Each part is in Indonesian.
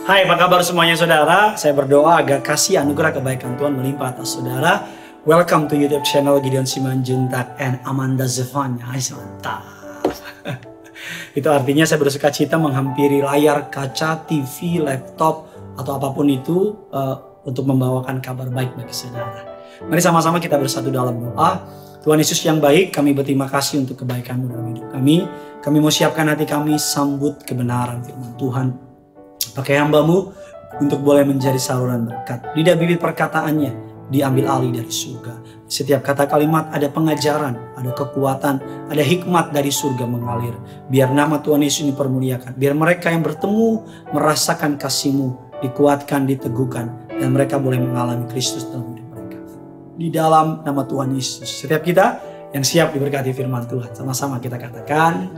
Hai, apa kabar semuanya saudara? Saya berdoa agar kasih anugerah kebaikan Tuhan melimpah atas saudara. Welcome to YouTube channel Gideon Simanjuntak and Amanda Zevanya. Hai, mantap. Itu artinya saya bersuka cita menghampiri layar kaca, TV, laptop, atau apapun itu untuk membawakan kabar baik bagi saudara. Mari sama-sama kita bersatu dalam doa. Tuhan Yesus yang baik, kami berterima kasih untuk kebaikan-Mu dalam hidup kami. Kami mau siapkan hati kami sambut kebenaran firman Tuhan. Pakai hamba-Mu untuk boleh menjadi saluran berkat. Lidah bibir perkataannya diambil alih dari surga. Setiap kata kalimat ada pengajaran, ada kekuatan, ada hikmat dari surga mengalir. Biar nama Tuhan Yesus dipermuliakan. Biar mereka yang bertemu merasakan kasih-Mu, dikuatkan, diteguhkan. Dan mereka boleh mengalami Kristus dalam hidup mereka. Di dalam nama Tuhan Yesus. Setiap kita yang siap diberkati firman Tuhan. Sama-sama kita katakan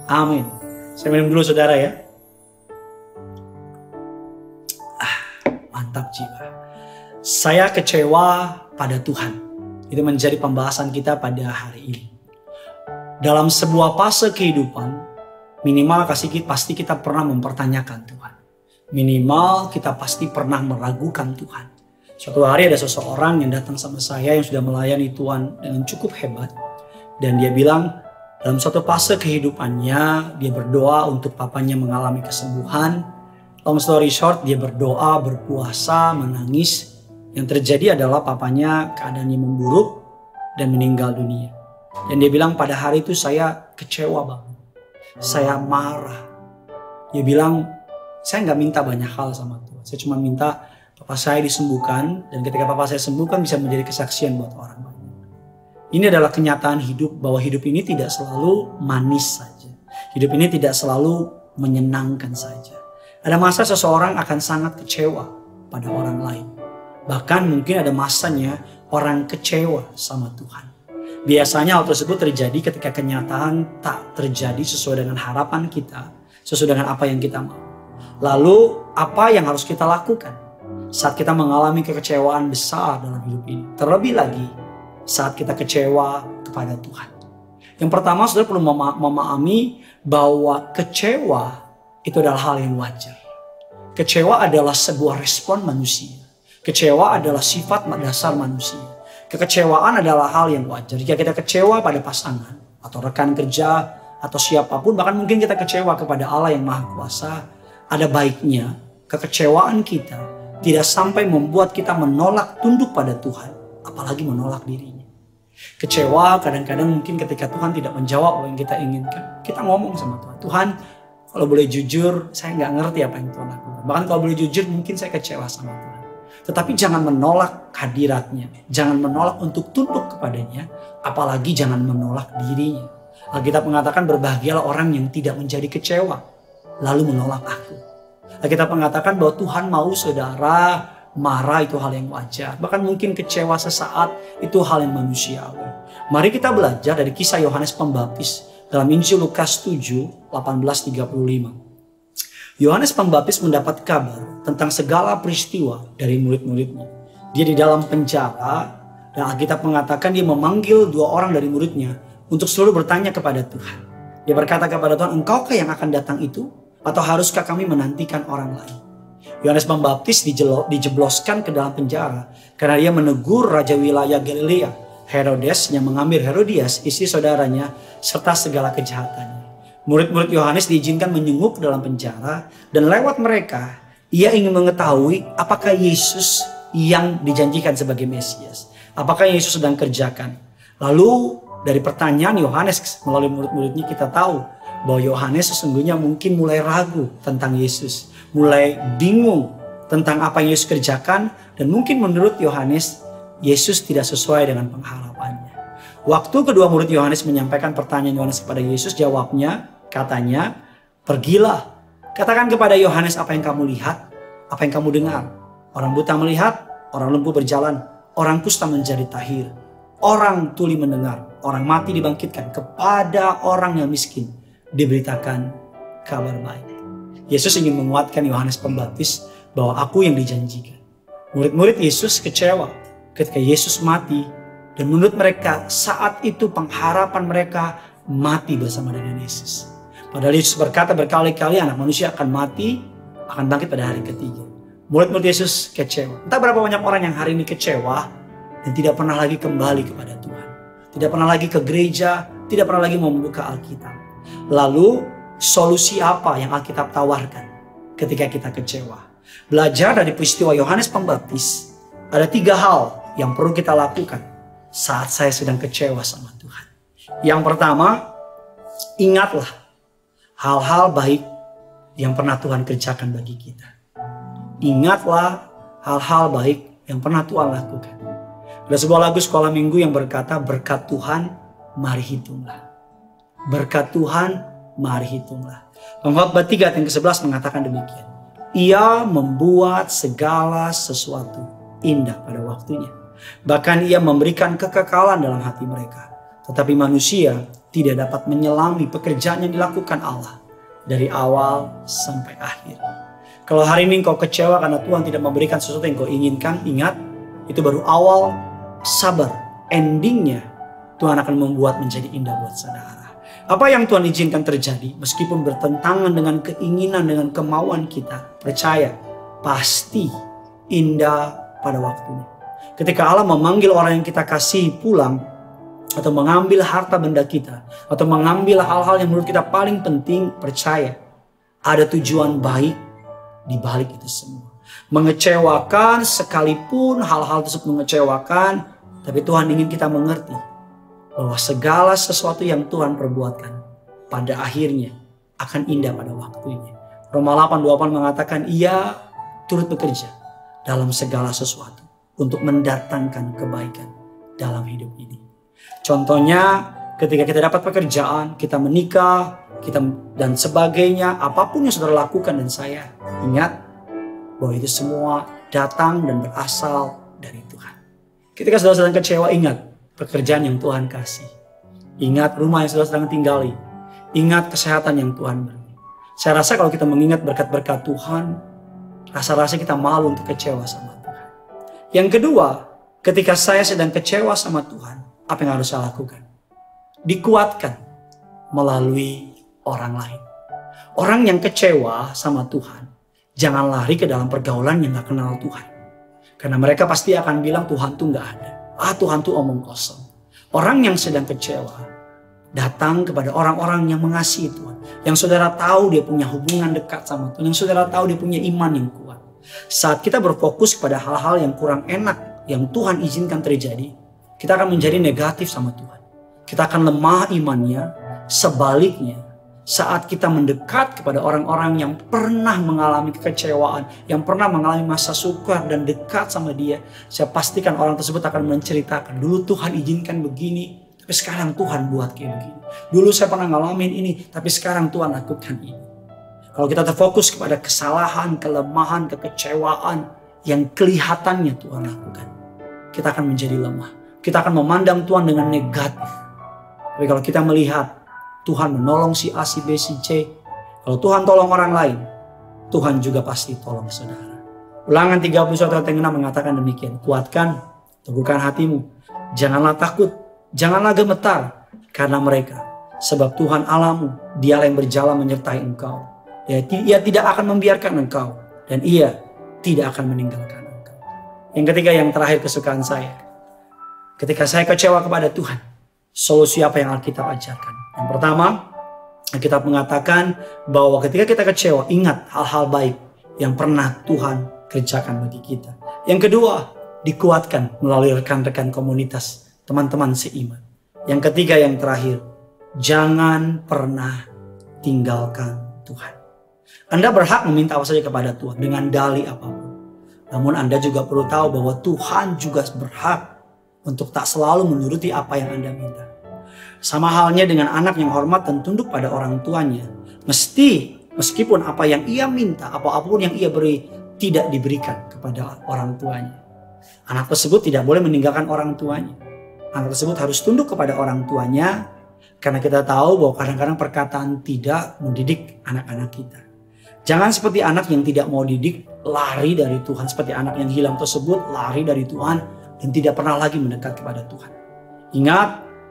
amin. Saya minum dulu saudara ya. Mantap jiwa. Saya kecewa pada Tuhan. Itu menjadi pembahasan kita pada hari ini. Dalam sebuah fase kehidupan, minimal pasti kita pernah mempertanyakan Tuhan. Minimal kita pasti pernah meragukan Tuhan. Suatu hari ada seseorang yang datang sama saya yang sudah melayani Tuhan dengan cukup hebat. Dan dia bilang dalam suatu fase kehidupannya dia berdoa untuk papanya mengalami kesembuhan. Long story short, dia berdoa, berpuasa, menangis. Yang terjadi adalah papanya keadaannya memburuk dan meninggal dunia. Dan dia bilang pada hari itu saya kecewa banget. Saya marah. Dia bilang saya nggak minta banyak hal sama Tuhan. Saya cuma minta papa saya disembuhkan. Dan ketika papa saya sembuhkan bisa menjadi kesaksian buat orang banyak. Ini adalah kenyataan hidup bahwa hidup ini tidak selalu manis saja. Hidup ini tidak selalu menyenangkan saja. Ada masa seseorang akan sangat kecewa pada orang lain. Bahkan mungkin ada masanya orang kecewa sama Tuhan. Biasanya hal tersebut terjadi ketika kenyataan tak terjadi sesuai dengan harapan kita, sesuai dengan apa yang kita mau. Lalu apa yang harus kita lakukan saat kita mengalami kekecewaan besar dalam hidup ini? Terlebih lagi saat kita kecewa kepada Tuhan. Yang pertama, saudara perlu memahami bahwa kecewa itu adalah hal yang wajar. Kecewa adalah sebuah respon manusia. Kecewa adalah sifat dasar manusia. Kekecewaan adalah hal yang wajar. Jika kita kecewa pada pasangan atau rekan kerja atau siapapun, bahkan mungkin kita kecewa kepada Allah yang Maha Kuasa, ada baiknya kekecewaan kita tidak sampai membuat kita menolak tunduk pada Tuhan, apalagi menolak dirinya. Kecewa kadang-kadang mungkin ketika Tuhan tidak menjawab apa yang kita inginkan, kita ngomong sama Tuhan, Tuhan, kalau boleh jujur, saya nggak ngerti apa yang Tuhan lakukan. Bahkan kalau boleh jujur, mungkin saya kecewa sama Tuhan. Tetapi jangan menolak hadiratnya. Jangan menolak untuk tunduk kepadanya. Apalagi jangan menolak dirinya. Alkitab mengatakan berbahagialah orang yang tidak menjadi kecewa, lalu menolak aku. Alkitab mengatakan bahwa Tuhan mau saudara marah, itu hal yang wajar. Bahkan mungkin kecewa sesaat, itu hal yang manusiawi. Mari kita belajar dari kisah Yohanes Pembaptis. Dalam Injil Lukas 7, 18-35. Yohanes Pembaptis mendapat kabar tentang segala peristiwa dari murid-muridnya. Dia di dalam penjara dan Alkitab mengatakan dia memanggil 2 orang dari muridnya untuk selalu bertanya kepada Tuhan. Dia berkata kepada Tuhan, engkaukah yang akan datang itu? Atau haruskah kami menantikan orang lain? Yohanes Pembaptis dijebloskan ke dalam penjara karena dia menegur raja wilayah Galilea, Herodes, yang mengambil Herodias, istri saudaranya, serta segala kejahatannya. Murid-murid Yohanes diizinkan menyunguk dalam penjara, dan lewat mereka, ia ingin mengetahui apakah Yesus yang dijanjikan sebagai Mesias. Apakah Yesus sedang kerjakan. Lalu dari pertanyaan Yohanes melalui murid-muridnya kita tahu bahwa Yohanes sesungguhnya mungkin mulai ragu tentang Yesus. Mulai bingung tentang apa yang Yesus kerjakan, dan mungkin menurut Yohanes, Yesus tidak sesuai dengan pengharapannya. Waktu kedua murid Yohanes menyampaikan pertanyaan Yohanes kepada Yesus, jawabnya, katanya, pergilah, katakan kepada Yohanes apa yang kamu lihat, apa yang kamu dengar. Orang buta melihat, orang lumpuh berjalan, orang kusta menjadi tahir, orang tuli mendengar, orang mati dibangkitkan, kepada orang yang miskin diberitakan kabar baik. Yesus ingin menguatkan Yohanes Pembaptis bahwa aku yang dijanjikan. Murid-murid Yesus kecewa ketika Yesus mati, dan menurut mereka saat itu pengharapan mereka mati bersama dengan Yesus. Padahal Yesus berkata berkali-kali anak manusia akan mati, akan bangkit pada hari ketiga. Murid-murid Yesus kecewa. Entah berapa banyak orang yang hari ini kecewa dan tidak pernah lagi kembali kepada Tuhan. Tidak pernah lagi ke gereja, tidak pernah lagi membuka Alkitab. Lalu solusi apa yang Alkitab tawarkan ketika kita kecewa? Belajar dari peristiwa Yohanes Pembaptis, ada 3 hal yang perlu kita lakukan saat saya sedang kecewa sama Tuhan. Yang pertama, ingatlah hal-hal baik yang pernah Tuhan kerjakan bagi kita. Ingatlah hal-hal baik yang pernah Tuhan lakukan. Ada sebuah lagu sekolah minggu yang berkata, berkat Tuhan mari hitunglah. Berkat Tuhan mari hitunglah. Pengkhotbah 3 ayat yang ke-11 mengatakan demikian. Ia membuat segala sesuatu indah pada waktunya. Bahkan ia memberikan kekekalan dalam hati mereka. Tetapi manusia tidak dapat menyelami pekerjaan yang dilakukan Allah dari awal sampai akhir. Kalau hari ini kau kecewa karena Tuhan tidak memberikan sesuatu yang kau inginkan, ingat, itu baru awal, sabar. Endingnya Tuhan akan membuat menjadi indah buat saudara. Apa yang Tuhan izinkan terjadi, meskipun bertentangan dengan keinginan, dengan kemauan kita, percaya, pasti indah pada waktunya. Ketika Allah memanggil orang yang kita kasih pulang, atau mengambil harta benda kita, atau mengambil hal-hal yang menurut kita paling penting, percaya, ada tujuan baik di balik itu semua. Mengecewakan sekalipun hal-hal tersebut mengecewakan, tapi Tuhan ingin kita mengerti bahwa segala sesuatu yang Tuhan perbuatkan pada akhirnya akan indah pada waktunya. Roma 8:28 mengatakan ia turut bekerja dalam segala sesuatu untuk mendatangkan kebaikan dalam hidup ini. Contohnya ketika kita dapat pekerjaan, kita menikah, dan sebagainya, apapun yang saudara lakukan dan saya, ingat bahwa itu semua datang dan berasal dari Tuhan. Ketika saudara sedang kecewa, ingat pekerjaan yang Tuhan kasih. Ingat rumah yang saudara sedang tinggali. Ingat kesehatan yang Tuhan beri. Saya rasa kalau kita mengingat berkat-berkat Tuhan, rasa-rasa kita malu untuk kecewa sama Tuhan. Yang kedua, ketika saya sedang kecewa sama Tuhan, apa yang harus saya lakukan? Dikuatkan melalui orang lain. Orang yang kecewa sama Tuhan, jangan lari ke dalam pergaulan yang gak kenal Tuhan. Karena mereka pasti akan bilang Tuhan tuh gak ada. Tuhan tuh omong kosong. Orang yang sedang kecewa, datang kepada orang-orang yang mengasihi Tuhan. Yang saudara tahu dia punya hubungan dekat sama Tuhan. Yang saudara tahu dia punya iman yang kuat. Saat kita berfokus kepada hal-hal yang kurang enak, yang Tuhan izinkan terjadi, kita akan menjadi negatif sama Tuhan. Kita akan lemah imannya. Sebaliknya, saat kita mendekat kepada orang-orang yang pernah mengalami kekecewaan, yang pernah mengalami masa sukar dan dekat sama dia, saya pastikan orang tersebut akan menceritakan, dulu Tuhan izinkan begini, tapi sekarang Tuhan buat kayak begini. Dulu saya pernah ngalamin ini, tapi sekarang Tuhan lakukan ini. Kalau kita terfokus kepada kesalahan, kelemahan, kekecewaan yang kelihatannya Tuhan lakukan, kita akan menjadi lemah. Kita akan memandang Tuhan dengan negatif. Tapi kalau kita melihat Tuhan menolong si A, si B, si C. Kalau Tuhan tolong orang lain, Tuhan juga pasti tolong saudara. Ulangan 31 ayat 6 mengatakan demikian. Kuatkan, teguhkan hatimu. Janganlah takut, janganlah gemetar karena mereka. Sebab Tuhan Allahmu, Dialah yang berjalan menyertai engkau. Ia tidak akan membiarkan engkau. Dan Ia tidak akan meninggalkan engkau. Yang ketiga, yang terakhir kesukaan saya. Ketika saya kecewa kepada Tuhan, solusi apa yang Alkitab ajarkan? Yang pertama, Alkitab mengatakan bahwa ketika kita kecewa, ingat hal-hal baik yang pernah Tuhan kerjakan bagi kita. Yang kedua, dikuatkan melalui rekan-rekan komunitas, teman-teman seiman. Yang ketiga, yang terakhir, jangan pernah tinggalkan Tuhan. Anda berhak meminta apa saja kepada Tuhan dengan dalih apapun. Namun Anda juga perlu tahu bahwa Tuhan juga berhak untuk tak selalu menuruti apa yang Anda minta. Sama halnya dengan anak yang hormat dan tunduk pada orang tuanya. Meskipun apa yang ia minta, apapun yang ia beri, tidak diberikan kepada orang tuanya. Anak tersebut tidak boleh meninggalkan orang tuanya. Anak tersebut harus tunduk kepada orang tuanya. Karena kita tahu bahwa kadang-kadang perkataan tidak mendidik anak-anak kita. Jangan seperti anak yang tidak mau didik, lari dari Tuhan. Seperti anak yang hilang tersebut, lari dari Tuhan dan tidak pernah lagi mendekat kepada Tuhan. Ingat,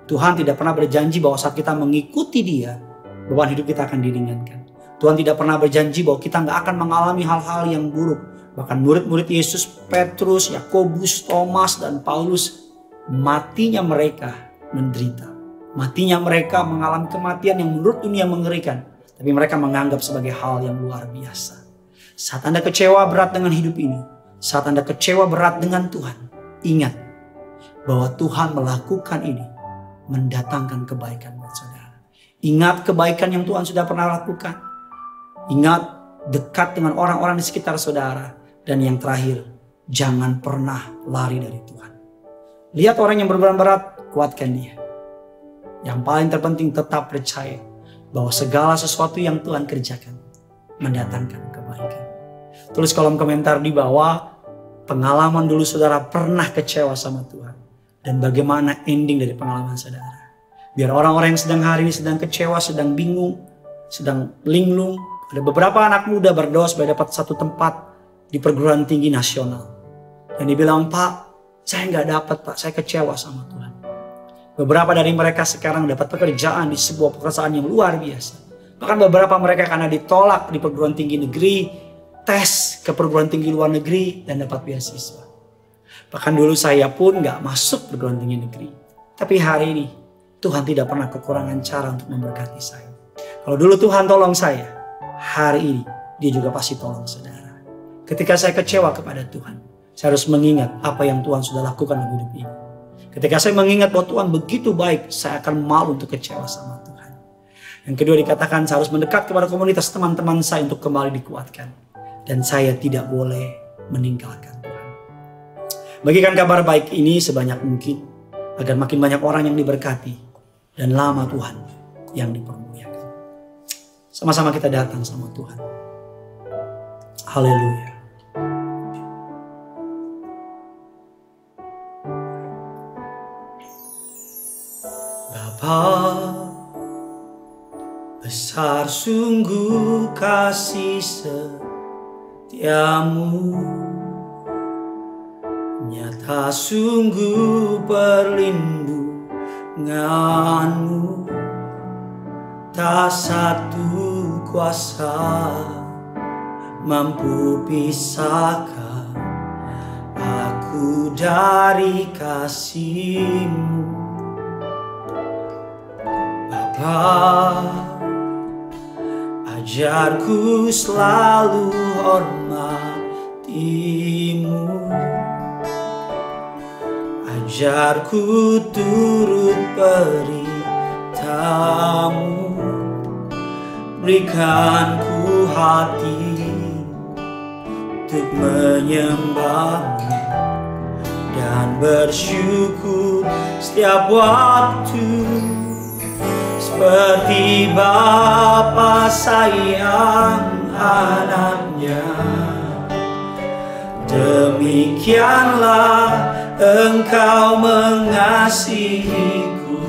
Tuhan tidak pernah berjanji bahwa saat kita mengikuti Dia, beban hidup kita akan diringankan. Tuhan tidak pernah berjanji bahwa kita nggak akan mengalami hal-hal yang buruk. Bahkan murid-murid Yesus, Petrus, Yakobus, Thomas, dan Paulus, matinya mereka menderita. Matinya mereka mengalami kematian yang menurut dunia mengerikan. Tapi mereka menganggap sebagai hal yang luar biasa. Saat Anda kecewa berat dengan hidup ini, saat Anda kecewa berat dengan Tuhan, ingat bahwa Tuhan melakukan ini mendatangkan kebaikan buat saudara. Ingat kebaikan yang Tuhan sudah pernah lakukan. Ingat dekat dengan orang-orang di sekitar saudara. Dan yang terakhir, jangan pernah lari dari Tuhan. Lihat orang yang berbeban berat, kuatkan dia. Yang paling terpenting tetap percaya bahwa segala sesuatu yang Tuhan kerjakan mendatangkan kebaikan. Tulis kolom komentar di bawah pengalaman dulu saudara pernah kecewa sama Tuhan. Dan bagaimana ending dari pengalaman saudara. Biar orang-orang yang sedang hari ini sedang kecewa, sedang bingung, sedang linglung. Ada beberapa anak muda berdoa supaya dapat satu tempat di perguruan tinggi nasional. Dan dia bilang, Pak, saya nggak dapat Pak, saya kecewa sama Tuhan. Beberapa dari mereka sekarang dapat pekerjaan di sebuah pekerjaan yang luar biasa. Bahkan beberapa mereka karena ditolak di perguruan tinggi negeri, tes ke perguruan tinggi luar negeri dan dapat beasiswa. Bahkan dulu saya pun nggak masuk perguruan tinggi negeri. Tapi hari ini Tuhan tidak pernah kekurangan cara untuk memberkati saya. Kalau dulu Tuhan tolong saya, hari ini dia juga pasti tolong saudara. Ketika saya kecewa kepada Tuhan, saya harus mengingat apa yang Tuhan sudah lakukan dalam hidup ini. Ketika saya mengingat bahwa Tuhan begitu baik, saya akan malu untuk kecewa sama Tuhan. Yang kedua dikatakan saya harus mendekat kepada komunitas teman-teman saya untuk kembali dikuatkan. Dan saya tidak boleh meninggalkan Tuhan. Bagikan kabar baik ini sebanyak mungkin, agar makin banyak orang yang diberkati. Dan nama Tuhan yang dipermuliakan. Sama-sama kita datang sama Tuhan. Haleluya. Bapa, besar sungguh kasih setiamu, nyata sungguh perlindunganmu, tak satu kuasa mampu pisahkan aku dari kasih-Mu. Bapa, ajarku selalu hormati-Mu, ajarku turut perintah-Mu, berikan ku hati untuk menyembah-Mu dan bersyukur setiap waktu. Seperti Bapa sayang anaknya, demikianlah Engkau mengasihiku.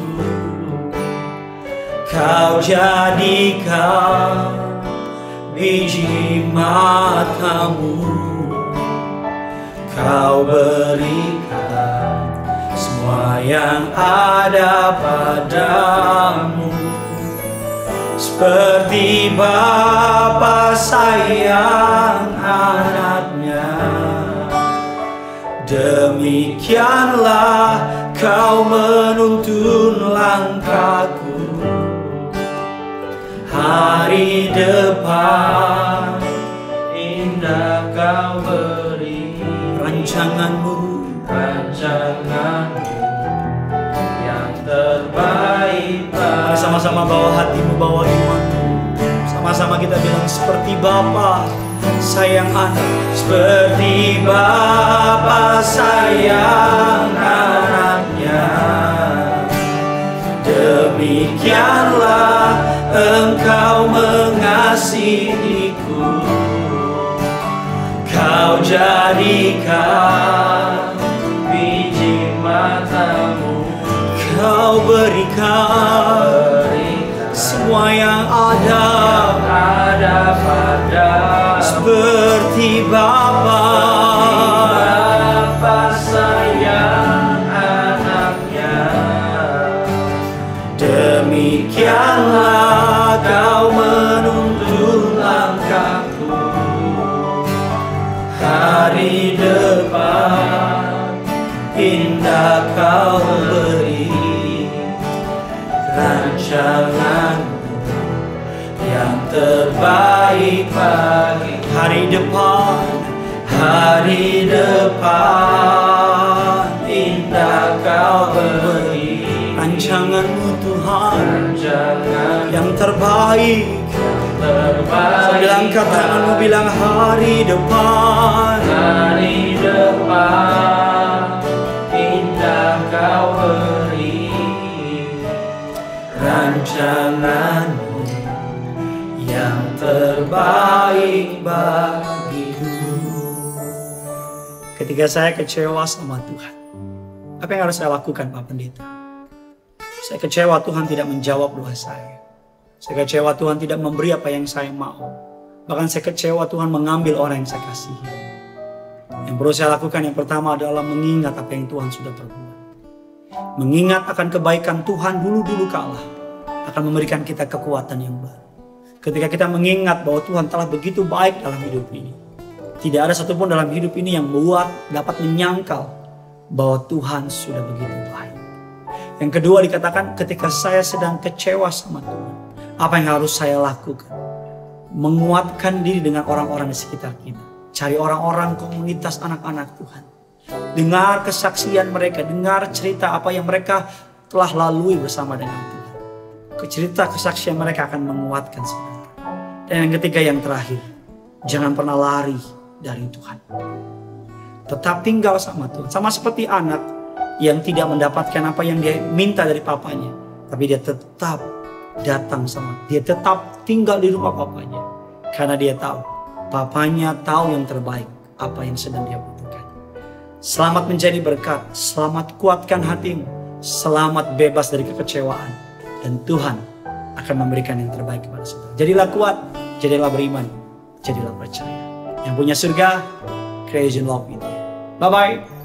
Kau jadikan biji matamu, Kau berikan semua yang ada padamu. Seperti Bapa sayang anaknya, demikianlah Kau menuntun langkahku. Hari depan indah Kau beri, rancanganmu yang terbaik. Sama-sama bawa hatimu, bawa imanmu. Sama-sama kita bilang seperti Bapa sayang anak, seperti Bapa sayang anaknya, demikianlah Engkau mengasihiku. Kau jadikan biji matamu, Kau berikan semua yang ada padamu. Seperti Bapa sayang anaknya, demikianlah Kau menuntun Kau beri rancangan yang terbaik bagi hari depan. Hari depan indah Kau beri rancangan-Mu Tuhan, yang terbaik. Sambil angkat tangan-Mu bilang hari depan. Hari depan indah Kau beri rancangan-Mu yang terbaik bagiku. Ketika saya kecewa sama Tuhan, apa yang harus saya lakukan, Pak Pendeta? Saya kecewa Tuhan tidak menjawab doa saya. Saya kecewa Tuhan tidak memberi apa yang saya mau. Bahkan saya kecewa Tuhan mengambil orang yang saya kasihi. Yang perlu saya lakukan yang pertama adalah mengingat apa yang Tuhan sudah perbuat. Mengingat akan kebaikan Tuhan dulu-dulu kala akan memberikan kita kekuatan yang baru. Ketika kita mengingat bahwa Tuhan telah begitu baik dalam hidup ini, tidak ada satupun dalam hidup ini yang dapat menyangkal bahwa Tuhan sudah begitu baik. Yang kedua dikatakan ketika saya sedang kecewa sama Tuhan, apa yang harus saya lakukan? Menguatkan diri dengan orang-orang di sekitar kita. Cari orang-orang komunitas anak-anak Tuhan. Dengar kesaksian mereka, dengar cerita apa yang mereka telah lalui bersama dengan Tuhan. Cerita kesaksian mereka akan menguatkan saudara. Dan yang ketiga, yang terakhir, jangan pernah lari dari Tuhan. Tetap tinggal sama Tuhan. Sama seperti anak yang tidak mendapatkan apa yang dia minta dari papanya, tapi dia tetap datang sama dia, tetap tinggal di rumah papanya, karena dia tahu papanya tahu yang terbaik apa yang sedang dia butuhkan. Selamat menjadi berkat, selamat kuatkan hatimu, selamat bebas dari kekecewaan, dan Tuhan akan memberikan yang terbaik kepada saudara. Jadilah kuat, jadilah beriman, jadilah percaya. Yang punya surga, Creation Love itu. Bye bye.